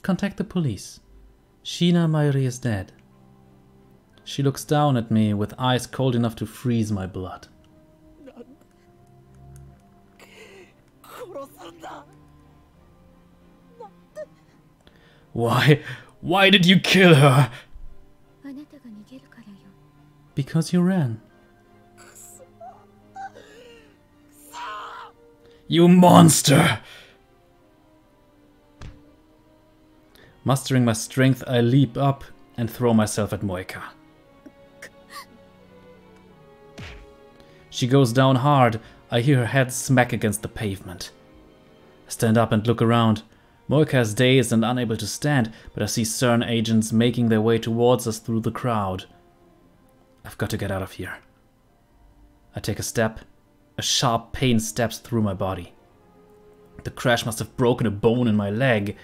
Contact the police. Shiina Mayuri is dead. She looks down at me with eyes cold enough to freeze my blood. Why did you kill her? Because you ran. You monster! Mustering my strength, I leap up and throw myself at Moeka. She goes down hard. I hear her head smack against the pavement. I stand up and look around. Moeka is dazed and unable to stand, but I see CERN agents making their way towards us through the crowd. I've got to get out of here. I take a step. A sharp pain stabs through my body. The crash must have broken a bone in my leg.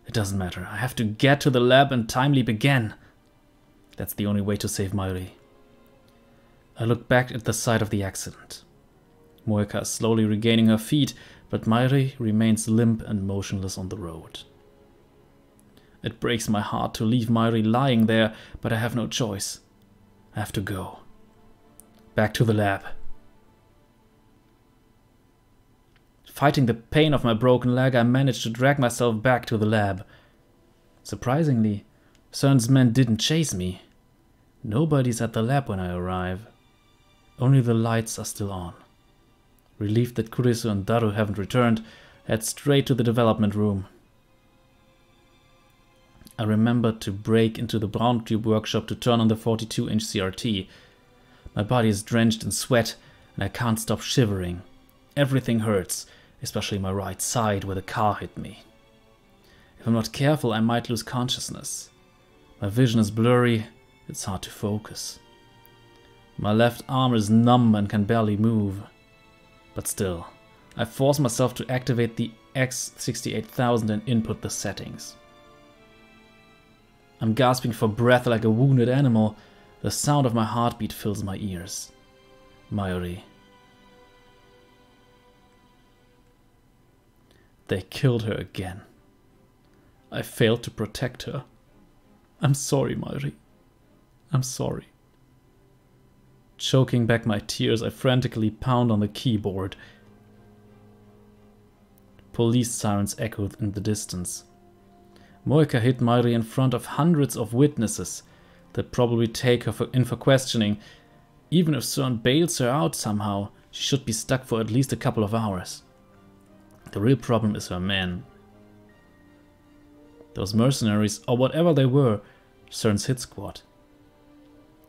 It doesn't matter. I have to get to the lab and time leap again. That's the only way to save Mayuri. I look back at the site of the accident. Moeka is slowly regaining her feet, but Mayuri remains limp and motionless on the road. It breaks my heart to leave Mayuri lying there, but I have no choice. I have to go. Back to the lab. Fighting the pain of my broken leg, I managed to drag myself back to the lab. Surprisingly, CERN's men didn't chase me. Nobody's at the lab when I arrive. Only the lights are still on. Relieved that Kurisu and Daru haven't returned, I head straight to the development room. I remember to break into the brown tube workshop to turn on the 42-inch CRT. My body is drenched in sweat and I can't stop shivering. Everything hurts, especially my right side where the car hit me. If I'm not careful, I might lose consciousness. My vision is blurry, it's hard to focus. My left arm is numb and can barely move. But still, I force myself to activate the X68000 and input the settings. I'm gasping for breath like a wounded animal. The sound of my heartbeat fills my ears. Mayuri. They killed her again. I failed to protect her. I'm sorry, Mayuri. I'm sorry. Choking back my tears, I frantically pound on the keyboard. Police sirens echoed in the distance. Moika hid Mayuri in front of hundreds of witnesses. They'd probably take her in for questioning. Even if Cern bails her out somehow, she should be stuck for at least a couple of hours. The real problem is her men. Those mercenaries, or whatever they were, Cern's hit squad.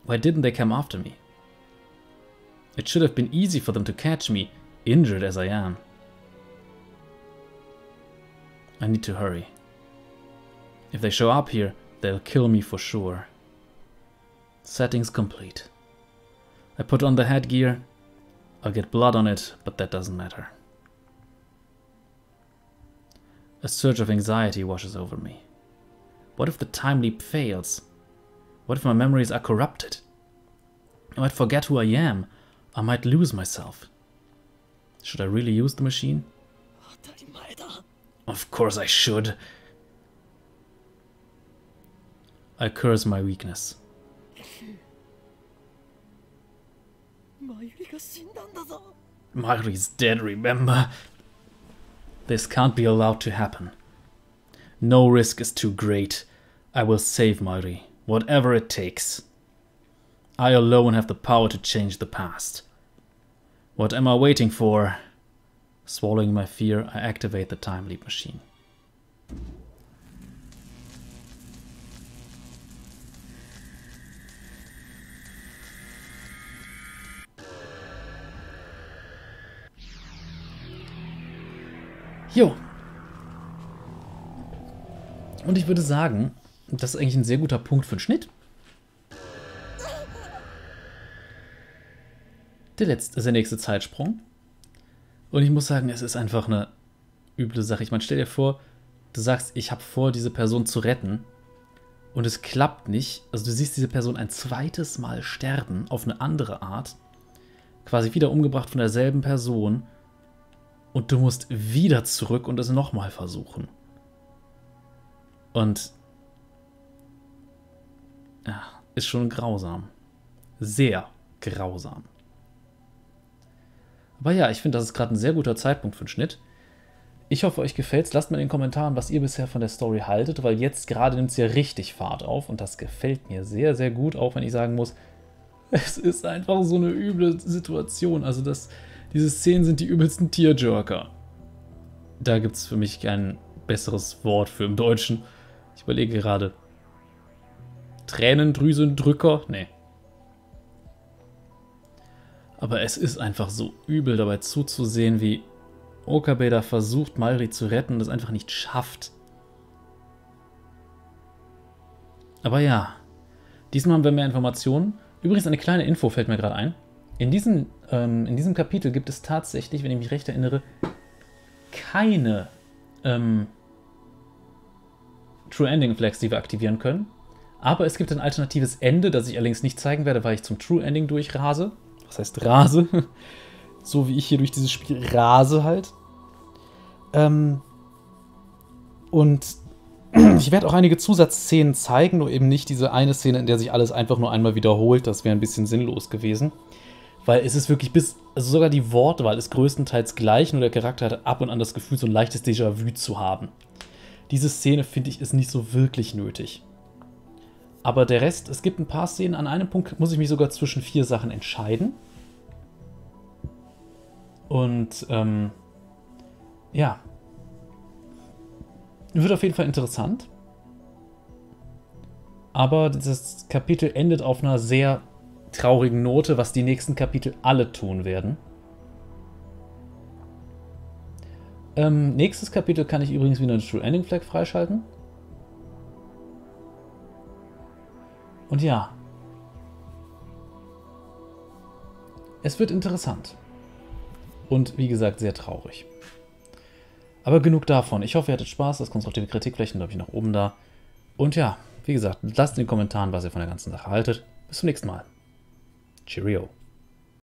Why didn't they come after me? It should have been easy for them to catch me, injured as I am. I need to hurry. If they show up here, they'll kill me for sure. Settings complete. I put on the headgear. I'll get blood on it, but that doesn't matter. A surge of anxiety washes over me. What if the time leap fails? What if my memories are corrupted? I might forget who I am. I might lose myself. Should I really use the machine? Of course I should. I curse my weakness. Mayuri's dead, remember? This can't be allowed to happen. No risk is too great. I will save Mayuri, whatever it takes. I alone have the power to change the past. What am I waiting for? Swallowing my fear, I activate the time leap machine. Jo. Und ich würde sagen, das ist eigentlich ein sehr guter Punkt für den Schnitt. Der nächste Zeitsprung. Und ich muss sagen, es ist einfach eine üble Sache. Ich meine, stell dir vor, du sagst, ich habe vor, diese Person zu retten. Und es klappt nicht. Also du siehst diese Person ein zweites Mal sterben, auf eine andere Art. Quasi wieder umgebracht von derselben Person. Und du musst wieder zurück und es nochmal versuchen. Und ja, ist schon grausam. Sehr grausam. Aber ja, ich finde, das ist gerade ein sehr guter Zeitpunkt für den Schnitt. Ich hoffe, euch gefällt's. Lasst mal in den Kommentaren, was ihr bisher von der Story haltet, weil jetzt gerade nimmt es ja richtig Fahrt auf und das gefällt mir sehr, sehr gut, auch wenn ich sagen muss, es ist einfach so eine üble Situation. Also diese Szenen sind die übelsten Tearjerker. Da gibt es für mich kein besseres Wort für im Deutschen. Ich überlege gerade. Tränendrüsendrücker? Nee. Aber es ist einfach so übel, dabei zuzusehen, wie Okabe da versucht, Mayuri zu retten und es einfach nicht schafft. Aber ja, diesmal haben wir mehr Informationen. Übrigens eine kleine Info fällt mir gerade ein. In diesem Kapitel gibt es tatsächlich, wenn ich mich recht erinnere, keine True Ending Flags, die wir aktivieren können. Aber es gibt ein alternatives Ende, das ich allerdings nicht zeigen werde, weil ich zum True Ending durchrase. Was heißt rase? So wie ich hier durch dieses Spiel rase halt. Und ich werde auch einige Zusatzszenen zeigen, nur eben nicht diese eine Szene, in der sich alles einfach nur einmal wiederholt. Das wäre ein bisschen sinnlos gewesen. Weil es ist wirklich also sogar die Wortwahl ist größtenteils gleich, nur der Charakter hat ab und an das Gefühl, so ein leichtes Déjà-vu zu haben. Diese Szene, finde ich, ist nicht so wirklich nötig. Aber der Rest, es gibt ein paar Szenen, an einem Punkt muss ich mich sogar zwischen 4 Sachen entscheiden. Und, ja. Wird auf jeden Fall interessant. Aber das Kapitel endet auf einer sehr traurigen Note, was die nächsten Kapitel alle tun werden. Nächstes Kapitel kann ich übrigens wieder eine True Ending Flag freischalten. Und ja, es wird interessant. Und wie gesagt, sehr traurig. Aber genug davon. Ich hoffe, ihr hattet Spaß. Lasst konstruktive Kritik, vielleicht ein Däumchen nach oben da. Und ja, wie gesagt, lasst in den Kommentaren, was ihr von der ganzen Sache haltet. Bis zum nächsten Mal. Cheerio.